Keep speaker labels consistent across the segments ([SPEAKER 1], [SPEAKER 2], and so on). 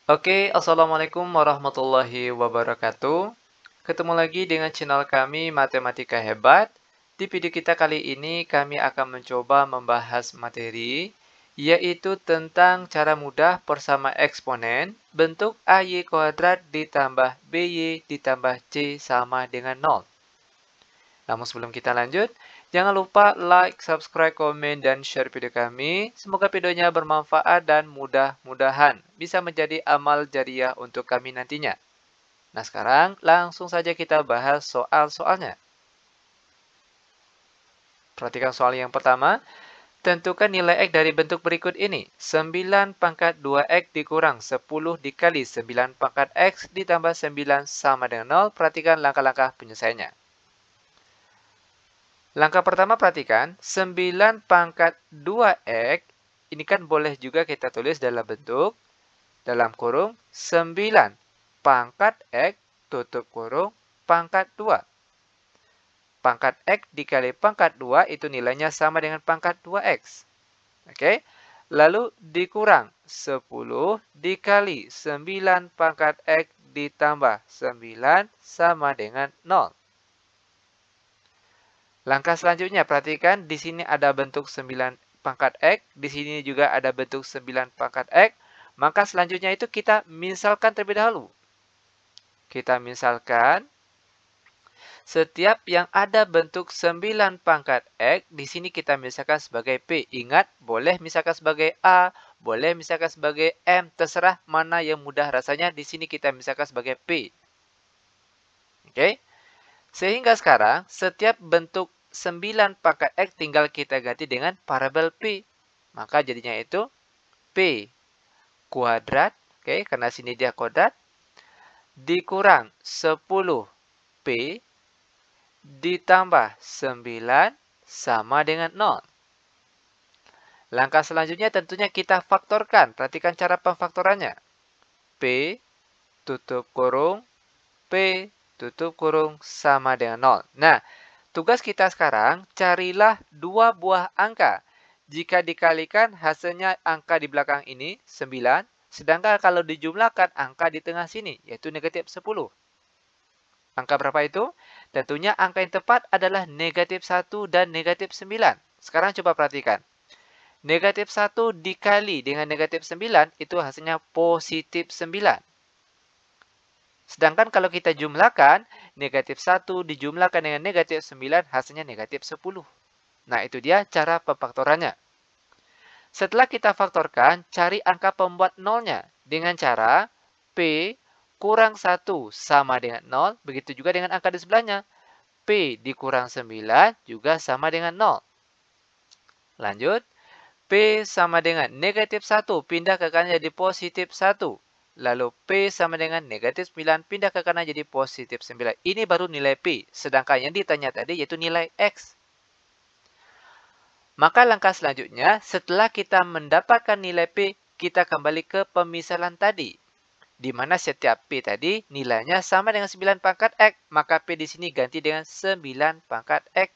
[SPEAKER 1] Oke, Assalamualaikum warahmatullahi wabarakatuh. Ketemu lagi dengan channel kami Matematika Hebat. Di video kita kali ini kami akan mencoba membahas materi yaitu tentang cara mudah persama eksponen bentuk AY kuadrat ditambah BY ditambah C sama dengan 0. Namun sebelum kita lanjut, jangan lupa like, subscribe, komen, dan share video kami. Semoga videonya bermanfaat dan mudah-mudahan bisa menjadi amal jariah untuk kami nantinya. Nah sekarang langsung saja kita bahas soal-soalnya. Perhatikan soal yang pertama. Tentukan nilai X dari bentuk berikut ini. 9 pangkat 2X dikurang 10 dikali 9 pangkat X ditambah 9 sama dengan 0. Perhatikan langkah-langkah penyelesaiannya. Langkah pertama perhatikan, 9 pangkat 2X, ini kan boleh juga kita tulis dalam bentuk, dalam kurung, 9 pangkat X, tutup kurung, pangkat 2. Pangkat X dikali pangkat 2 itu nilainya sama dengan pangkat 2X. Oke, lalu dikurang 10 dikali 9 pangkat X ditambah 9 sama dengan 0. Langkah selanjutnya, perhatikan di sini ada bentuk 9 pangkat X, di sini juga ada bentuk 9 pangkat X. Maka selanjutnya itu kita misalkan terlebih dahulu. Kita misalkan setiap yang ada bentuk 9 pangkat X, di sini kita misalkan sebagai P. Ingat, boleh misalkan sebagai A, boleh misalkan sebagai M, terserah mana yang mudah rasanya. Di sini kita misalkan sebagai P. Oke? Sehingga sekarang setiap bentuk 9 pangkat X tinggal kita ganti dengan parabel P. Maka jadinya itu P kuadrat, oke, karena sini dia kuadrat, dikurang 10P ditambah 9 sama dengan 0. Langkah selanjutnya tentunya kita faktorkan. Perhatikan cara pemfaktorannya. P tutup kurung, P tutup kurung sama dengan 0. Nah, tugas kita sekarang, carilah dua buah angka. Jika dikalikan, hasilnya angka di belakang ini, 9. Sedangkan kalau dijumlahkan, angka di tengah sini, yaitu negatif 10. Angka berapa itu? Tentunya angka yang tepat adalah negatif 1 dan negatif 9. Sekarang coba perhatikan. Negatif 1 dikali dengan negatif 9, itu hasilnya positif 9. Sedangkan kalau kita jumlahkan, negatif 1 dijumlahkan dengan negatif 9, hasilnya negatif 10. Nah, itu dia cara pemfaktorannya. Setelah kita faktorkan, cari angka pembuat nolnya dengan cara P kurang 1 sama dengan 0. Begitu juga dengan angka di sebelahnya. P dikurang 9 juga sama dengan 0. Lanjut. P sama dengan negatif 1 pindah ke kanan jadi positif 1. Lalu P sama dengan negatif 9 pindah ke kanan jadi positif 9. Ini baru nilai P. Sedangkan yang ditanya tadi yaitu nilai X. Maka langkah selanjutnya setelah kita mendapatkan nilai P, kita kembali ke pemisalan tadi. Di mana setiap P tadi nilainya sama dengan 9 pangkat X. Maka P di sini ganti dengan 9 pangkat X.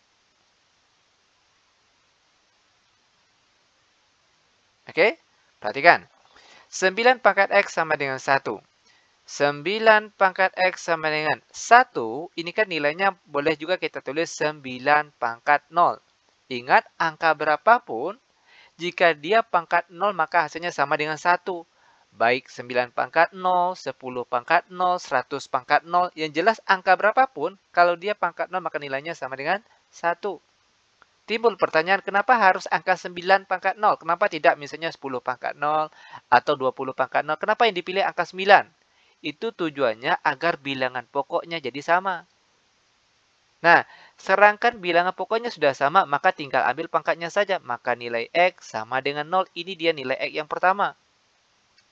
[SPEAKER 1] Oke, perhatikan. 9 pangkat X sama dengan 1. 9 pangkat X sama dengan 1. Ini kan nilainya boleh juga kita tulis 9 pangkat 0. Ingat, angka berapapun, jika dia pangkat 0 maka hasilnya sama dengan 1. Baik 9 pangkat 0, 10 pangkat 0, 100 pangkat 0. Yang jelas angka berapapun, kalau dia pangkat 0 maka nilainya sama dengan 1. Timbul pertanyaan, kenapa harus angka 9 pangkat 0? Kenapa tidak misalnya 10 pangkat 0 atau 20 pangkat 0? Kenapa yang dipilih angka 9? Itu tujuannya agar bilangan pokoknya jadi sama. Nah, serangkan bilangan pokoknya sudah sama, maka tinggal ambil pangkatnya saja. Maka nilai X sama dengan 0. Ini dia nilai X yang pertama.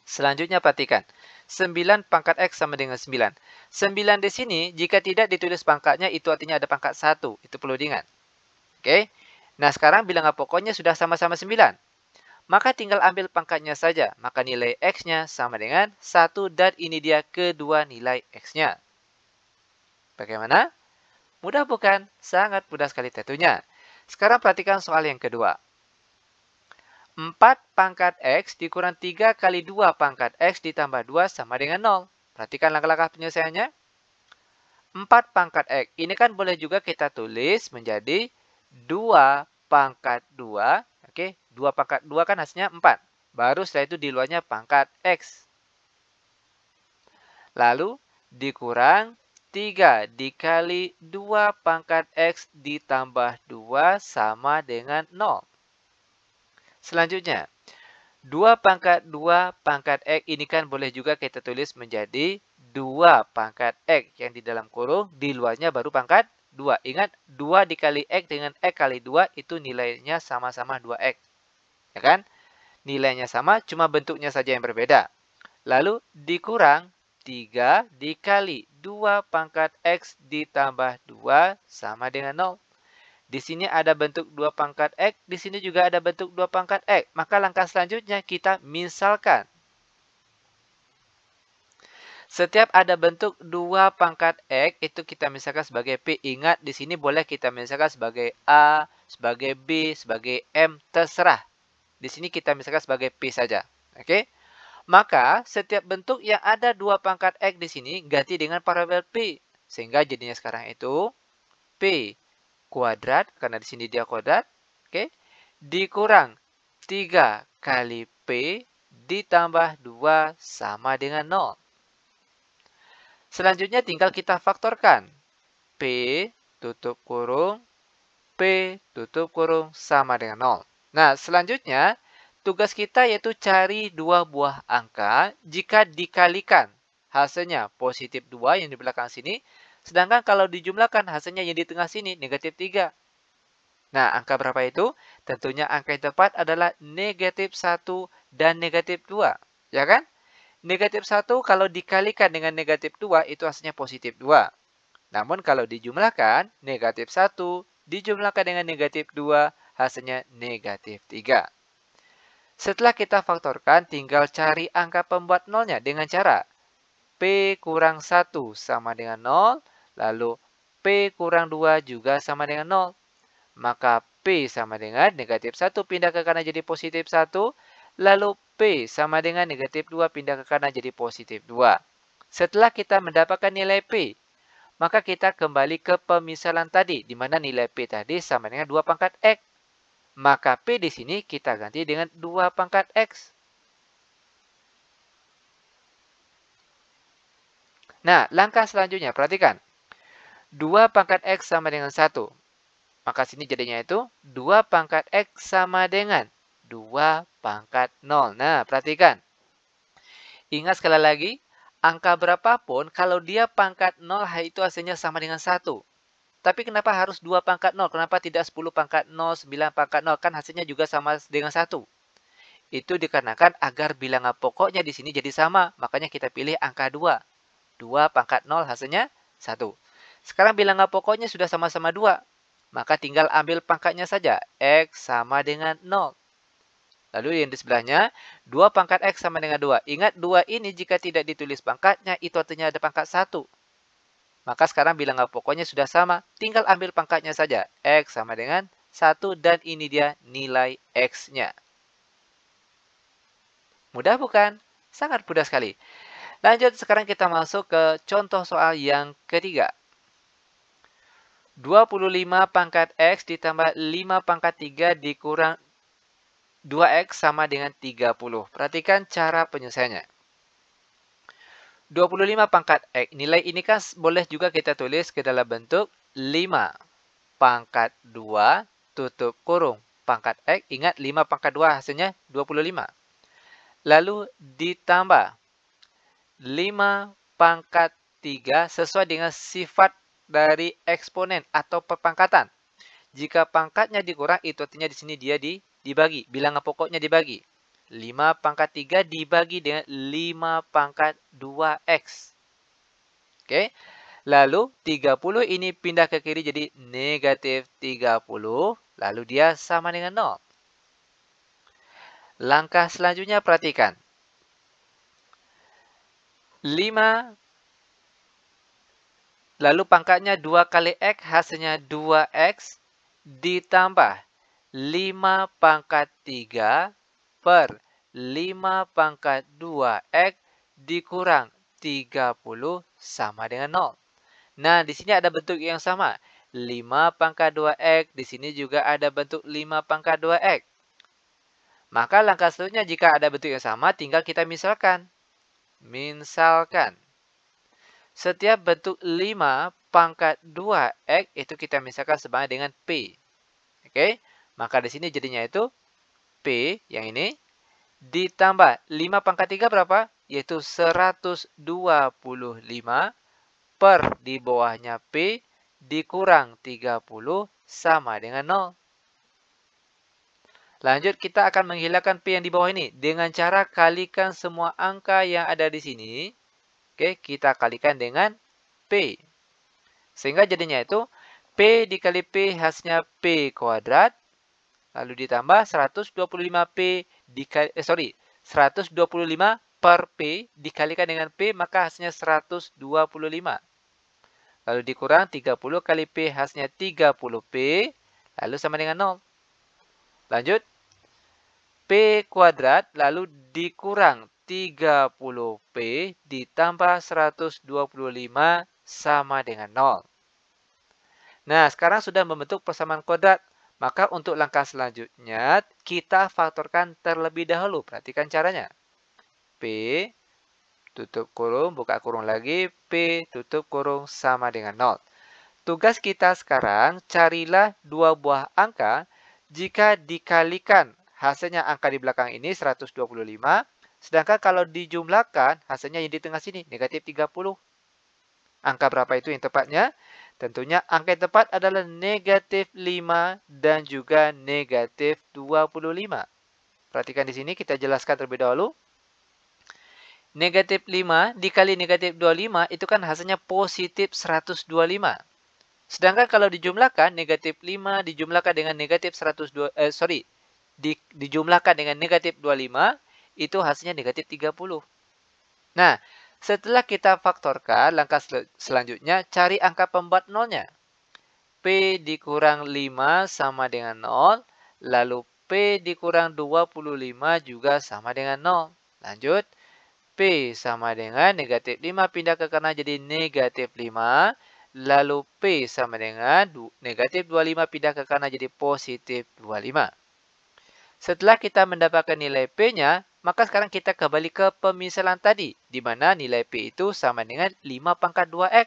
[SPEAKER 1] Selanjutnya perhatikan. 9 pangkat X sama dengan 9. 9 di sini, jika tidak ditulis pangkatnya, itu artinya ada pangkat 1. Itu perlu diingat. Oke. Nah, sekarang bilangan pokoknya sudah sama-sama 9. Maka tinggal ambil pangkatnya saja. Maka nilai X-nya sama dengan 1 dan ini dia kedua nilai X-nya. Bagaimana? Mudah bukan? Sangat mudah sekali tentunya. Sekarang perhatikan soal yang kedua. 4 pangkat X dikurang 3 kali 2 pangkat X ditambah 2 sama dengan 0. Perhatikan langkah-langkah penyelesaiannya. 4 pangkat X. Ini kan boleh juga kita tulis menjadi 2 pangkat 2. Oke, 2 pangkat 2 kan hasilnya 4. Baru setelah itu di luarnya pangkat X. Lalu dikurang 3 dikali 2 pangkat X ditambah 2 sama dengan 0. Selanjutnya, 2 pangkat 2 pangkat X ini kan boleh juga kita tulis menjadi 2 pangkat X yang di dalam kurung, di luarnya baru pangkat 2. Ingat, 2 dikali X dengan X kali 2 itu nilainya sama-sama 2X. Ya kan? Nilainya sama, cuma bentuknya saja yang berbeda. Lalu dikurang 3 dikali 2 pangkat X ditambah 2 sama dengan 0. Di sini ada bentuk 2 pangkat X, di sini juga ada bentuk 2 pangkat X. Maka langkah selanjutnya kita misalkan. Setiap ada bentuk 2 pangkat X, itu kita misalkan sebagai P. Ingat, di sini boleh kita misalkan sebagai A, sebagai B, sebagai M, terserah. Di sini kita misalkan sebagai P saja. Oke? Maka, setiap bentuk yang ada 2 pangkat X di sini ganti dengan variabel P. Sehingga jadinya sekarang itu P kuadrat, karena di sini dia kuadrat. Oke. Dikurang 3 kali P ditambah 2 sama dengan 0. Selanjutnya tinggal kita faktorkan. P tutup kurung, P tutup kurung sama dengan 0. Nah, selanjutnya tugas kita yaitu cari 2 buah angka jika dikalikan. Hasilnya positif 2 yang di belakang sini. Sedangkan kalau dijumlahkan hasilnya yang di tengah sini negatif 3. Nah, angka berapa itu? Tentunya angka yang tepat adalah negatif 1 dan negatif 2. Ya kan? Negatif 1 kalau dikalikan dengan negatif 2 itu hasilnya positif 2. Namun kalau dijumlahkan negatif 1 dijumlahkan dengan negatif 2 hasilnya negatif 3. Setelah kita faktorkan, tinggal cari angka pembuat nolnya dengan cara P kurang 1 sama dengan 0, lalu P kurang 2 juga sama dengan 0. Maka P sama dengan negatif 1 pindah ke kanan jadi positif 1, lalu P sama dengan negatif 2 pindah ke kanan jadi positif 2. Setelah kita mendapatkan nilai P, maka kita kembali ke pemisalan tadi, di mana nilai P tadi sama dengan 2 pangkat X. Maka P di sini kita ganti dengan 2 pangkat X. Nah, langkah selanjutnya, perhatikan. 2 pangkat X sama dengan 1. Maka sini jadinya itu 2 pangkat X sama dengan 2 pangkat 0. Nah, perhatikan. Ingat sekali lagi, angka berapapun, kalau dia pangkat 0, itu hasilnya sama dengan 1. Tapi kenapa harus 2 pangkat 0? Kenapa tidak 10 pangkat 0, 9 pangkat 0? Kan hasilnya juga sama dengan 1. Itu dikarenakan agar bilangan pokoknya di sini jadi sama. Makanya kita pilih angka 2. 2 pangkat 0 hasilnya 1. Sekarang bilangan pokoknya sudah sama-sama 2. Maka tinggal ambil pangkatnya saja. X sama dengan 0. Lalu yang di sebelahnya, 2 pangkat X sama dengan 2. Ingat 2 ini jika tidak ditulis pangkatnya, itu artinya ada pangkat 1. Maka sekarang bilangan pokoknya sudah sama. Tinggal ambil pangkatnya saja. X sama dengan 1 dan ini dia nilai X-nya. Mudah bukan? Sangat mudah sekali. Lanjut, sekarang kita masuk ke contoh soal yang ketiga. 25 pangkat X ditambah 5 pangkat 3 dikurang 2X sama dengan 30. Perhatikan cara penyelesaiannya. 25 pangkat X. Nilai ini kan boleh juga kita tulis ke dalam bentuk 5 pangkat 2 tutup kurung pangkat X. Ingat 5 pangkat 2 hasilnya 25. Lalu ditambah 5 pangkat 3 sesuai dengan sifat dari eksponen atau perpangkatan. Jika pangkatnya dikurang, itu artinya di sini dia dibagi. Bilangan pokoknya dibagi. 5 pangkat 3 dibagi dengan 5 pangkat 2X. Oke. Lalu 30 ini pindah ke kiri jadi negatif 30. Lalu dia sama dengan 0. Langkah selanjutnya perhatikan. 5. Lalu pangkatnya 2 kali X hasilnya 2X ditambah 5 pangkat 3 per 5 pangkat 2X dikurang 30 sama dengan 0. Nah, di sini ada bentuk yang sama. 5 pangkat 2X, di sini juga ada bentuk 5 pangkat 2X. Maka langkah selanjutnya jika ada bentuk yang sama, tinggal kita misalkan. Misalkan, setiap bentuk 5 pangkat 2X itu kita misalkan sebanyak dengan P. Oke, maka di sini jadinya itu P yang ini ditambah 5 pangkat 3 berapa? Yaitu 125 per di bawahnya P dikurang 30 sama dengan 0. Lanjut, kita akan menghilangkan P yang di bawah ini dengan cara kalikan semua angka yang ada di sini. Oke, kita kalikan dengan P. Sehingga jadinya itu P dikali P hasilnya P kuadrat. Lalu ditambah 125P dikali, 125 per P dikalikan dengan P, maka hasilnya 125. Lalu dikurang 30 kali P hasilnya 30P, lalu sama dengan 0. Lanjut, P kuadrat lalu dikurang 30P ditambah 125 sama dengan 0. Nah, sekarang sudah membentuk persamaan kuadrat. Maka untuk langkah selanjutnya, kita faktorkan terlebih dahulu. Perhatikan caranya. P, tutup kurung, buka kurung lagi. P, tutup kurung, sama dengan 0. Tugas kita sekarang, carilah dua buah angka. Jika dikalikan, hasilnya angka di belakang ini 125. Sedangkan kalau dijumlahkan, hasilnya yang di tengah sini, negatif 30. Angka berapa itu yang tepatnya? Tentunya angka yang tepat adalah negatif 5 dan juga negatif 25. Perhatikan di sini, kita jelaskan terlebih dahulu. Negatif 5 dikali negatif 25 itu kan hasilnya positif 125. Sedangkan kalau dijumlahkan, negatif 5 dijumlahkan dengan negatif 102, dijumlahkan dengan negatif 25, itu hasilnya negatif 30. Nah, setelah kita faktorkan, langkah selanjutnya cari angka pembuat nolnya. P dikurang 5 sama dengan 0, lalu P dikurang 25 juga sama dengan 0. Lanjut, P sama dengan negatif 5 pindah ke kanan jadi negatif 5. Lalu P sama dengan negatif 25 pindah ke kanan jadi positif 25. Setelah kita mendapatkan nilai P-nya, maka sekarang kita kembali ke pemisalan tadi, di mana nilai P itu sama dengan 5 pangkat 2X.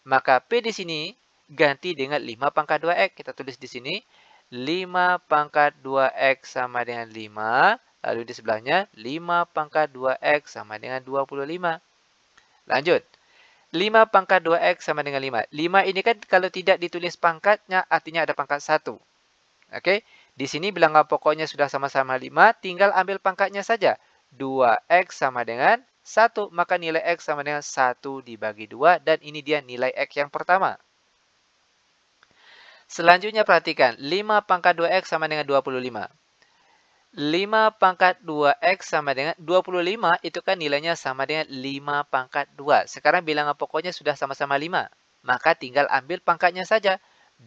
[SPEAKER 1] Maka P di sini ganti dengan 5 pangkat 2X. Kita tulis di sini 5 pangkat 2X sama dengan 5. Lalu di sebelahnya 5 pangkat 2X sama dengan 25. Lanjut. 5 pangkat 2X sama dengan 5. 5 ini kan kalau tidak ditulis pangkatnya artinya ada pangkat 1. Oke. Di sini bilangan pokoknya sudah sama-sama 5. Tinggal ambil pangkatnya saja. 2X sama dengan 1. Maka nilai X sama dengan 1 dibagi 2. Dan ini dia nilai X yang pertama. Selanjutnya perhatikan. 5 pangkat 2X sama dengan 25. 5 pangkat 2X sama dengan 25 itu kan nilainya sama dengan 5 pangkat 2. Sekarang bilangan pokoknya sudah sama-sama 5. Maka tinggal ambil pangkatnya saja.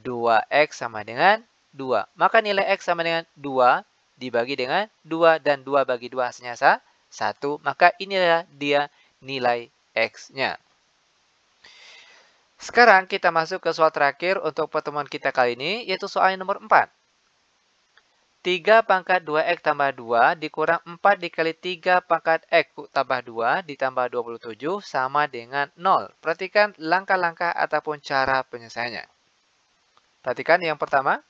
[SPEAKER 1] 2X sama dengan 2. Maka nilai X sama dengan 2 dibagi dengan 2. Dan 2 bagi 2 hasilnya 1. Maka inilah dia nilai X-nya. Sekarang kita masuk ke soal terakhir untuk pertemuan kita kali ini, yaitu soal yang nomor 4. 3 pangkat 2X tambah 2 dikurang 4 dikali 3 pangkat X tambah 2 ditambah 27 sama dengan 0. Perhatikan langkah-langkah ataupun cara penyelesaiannya. Perhatikan yang pertama.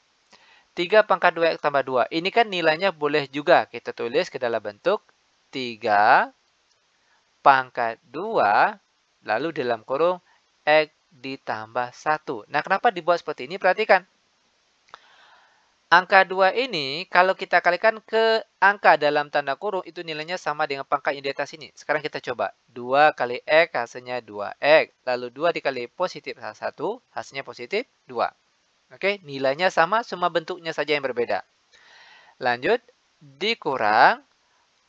[SPEAKER 1] 3 pangkat 2X tambah 2. Ini kan nilainya boleh juga kita tulis ke dalam bentuk 3 pangkat 2 lalu dalam kurung X ditambah 1. Nah, kenapa dibuat seperti ini? Perhatikan. Angka 2 ini, kalau kita kalikan ke angka dalam tanda kurung, itu nilainya sama dengan pangkat yang di atas ini. Sekarang kita coba. 2 kali X hasilnya 2X. Lalu 2 dikali positif 1, hasilnya positif 2. Oke, nilainya sama, cuma bentuknya saja yang berbeda. Lanjut, dikurang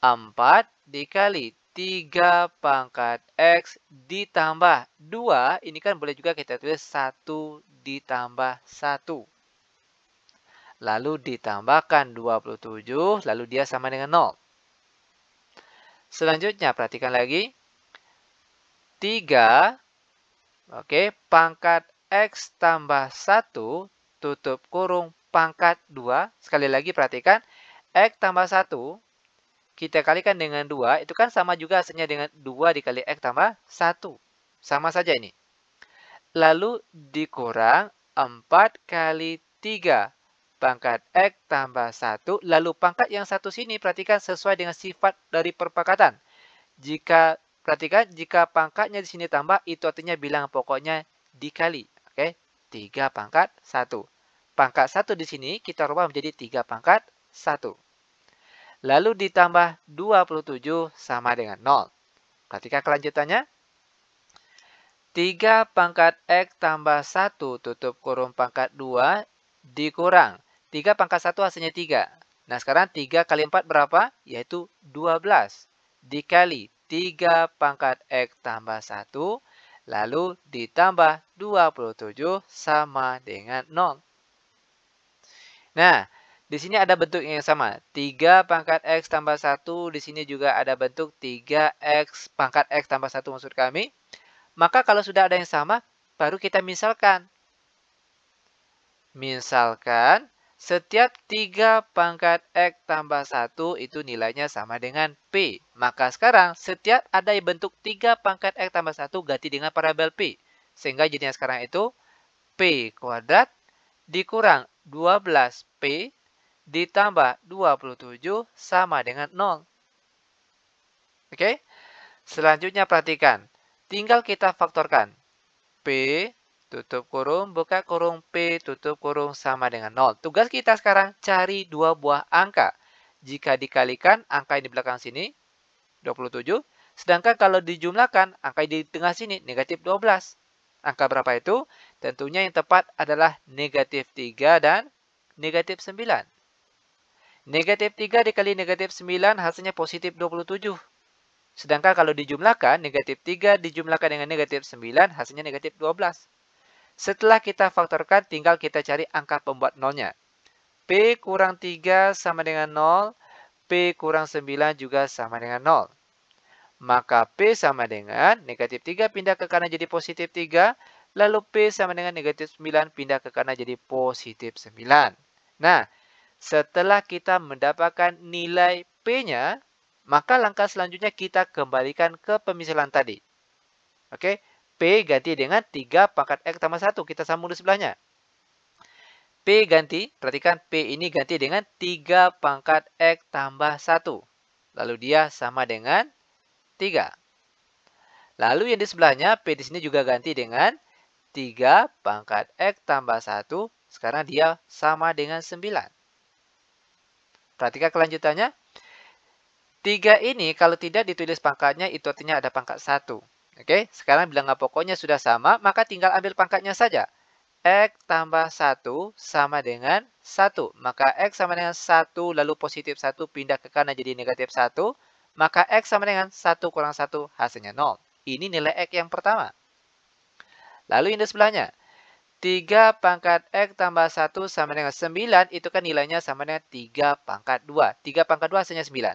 [SPEAKER 1] 4 dikali 3 pangkat X ditambah 2. Ini kan boleh juga kita tulis 1 ditambah 1. lalu ditambahkan 27, lalu dia sama dengan 0. Selanjutnya, perhatikan lagi. 3, oke, pangkat X tambah 1, tutup kurung, pangkat 2. Sekali lagi, perhatikan. X tambah 1, kita kalikan dengan 2, itu kan sama juga hasilnya dengan 2 dikali X tambah 1. Sama saja ini. Lalu dikurang 4 kali 3. Pangkat X tambah 1. Lalu pangkat yang satu sini, perhatikan sesuai dengan sifat dari perpangkatan. Perhatikan, jika pangkatnya di sini tambah, itu artinya bilangan pokoknya dikali. Oke, 3 pangkat 1. Pangkat 1 di sini kita rubah menjadi 3 pangkat 1. Lalu ditambah 27 sama dengan 0. Perhatikan kelanjutannya. 3 pangkat X tambah 1 tutup kurung pangkat 2 dikurang. 3 pangkat 1 hasilnya 3. Nah, sekarang 3 kali 4 berapa? Yaitu 12. Dikali 3 pangkat X tambah 1. Lalu ditambah 27 sama dengan 0. Nah, di sini ada bentuk yang sama. 3 pangkat X tambah 1. Di sini juga ada bentuk 3X pangkat X tambah 1 maksud kami. Maka kalau sudah ada yang sama, baru kita misalkan. Misalkan, setiap 3 pangkat X tambah 1 itu nilainya sama dengan P. Maka sekarang, setiap ada bentuk 3 pangkat X tambah 1 ganti dengan variabel P. Sehingga jadinya sekarang itu P kuadrat dikurang 12P ditambah 27 sama dengan 0. Oke? Selanjutnya perhatikan. Tinggal kita faktorkan. P tutup kurung, buka kurung, P tutup kurung sama dengan 0. Tugas kita sekarang cari dua buah angka. Jika dikalikan, angka yang di belakang sini, 27. Sedangkan kalau dijumlahkan, angka di tengah sini, negatif 12. Angka berapa itu? Tentunya yang tepat adalah negatif 3 dan negatif 9. Negatif 3 dikali negatif 9 hasilnya positif 27. Sedangkan kalau dijumlahkan, negatif 3 dijumlahkan dengan negatif 9, hasilnya negatif 12. Setelah kita faktorkan, tinggal kita cari angka pembuat nolnya. P kurang 3 sama dengan 0, P kurang 9 juga sama dengan 0. Maka P sama dengan negatif 3 pindah ke kanan jadi positif 3, lalu P sama dengan negatif 9 pindah ke kanan jadi positif 9. Nah, setelah kita mendapatkan nilai P-nya, maka langkah selanjutnya kita kembalikan ke pemisalan tadi. Oke, P ganti dengan 3 pangkat X tambah 1. Kita sambung di sebelahnya. P ganti, perhatikan P ini ganti dengan 3 pangkat X tambah 1. Lalu dia sama dengan 3. Lalu yang di sebelahnya, P di sini juga ganti dengan 3 pangkat X tambah 1. Sekarang dia sama dengan 9. Perhatikan kelanjutannya. 3 ini kalau tidak ditulis pangkatnya itu artinya ada pangkat 1. Oke, sekarang bilangan pokoknya sudah sama, maka tinggal ambil pangkatnya saja. X tambah 1 sama dengan 1. Maka X sama dengan 1 lalu positif 1 pindah ke kanan jadi negatif 1. Maka X sama dengan 1 kurang 1 hasilnya 0. Ini nilai X yang pertama. Lalu yang di sebelahnya. 3 pangkat X tambah 1 sama dengan 9. Itu kan nilainya sama dengan 3 pangkat 2. 3 pangkat 2 hasilnya 9.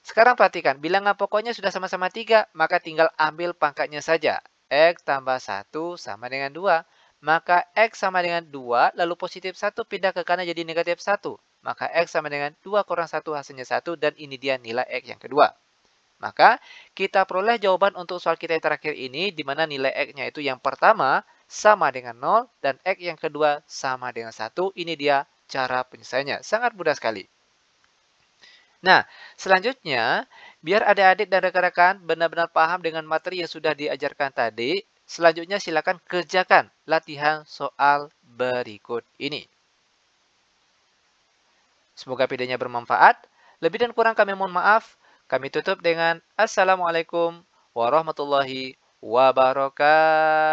[SPEAKER 1] Sekarang perhatikan, bilangan pokoknya sudah sama-sama 3, maka tinggal ambil pangkatnya saja. X tambah 1 sama dengan 2. Maka X sama dengan 2, lalu positif 1 pindah ke kanan jadi negatif 1. Maka X sama dengan 2 kurang 1 hasilnya 1, dan ini dia nilai X yang kedua. Maka kita peroleh jawaban untuk soal kita yang terakhir ini, di mana nilai X-nya itu yang pertama sama dengan 0, dan X yang kedua sama dengan 1. Ini dia cara penyelesaiannya. Sangat mudah sekali. Nah, selanjutnya, biar adik-adik dan rekan-rekan benar-benar paham dengan materi yang sudah diajarkan tadi, selanjutnya silakan kerjakan latihan soal berikut ini. Semoga videonya bermanfaat. Lebih dan kurang kami mohon maaf. Kami tutup dengan Assalamualaikum warahmatullahi wabarakatuh.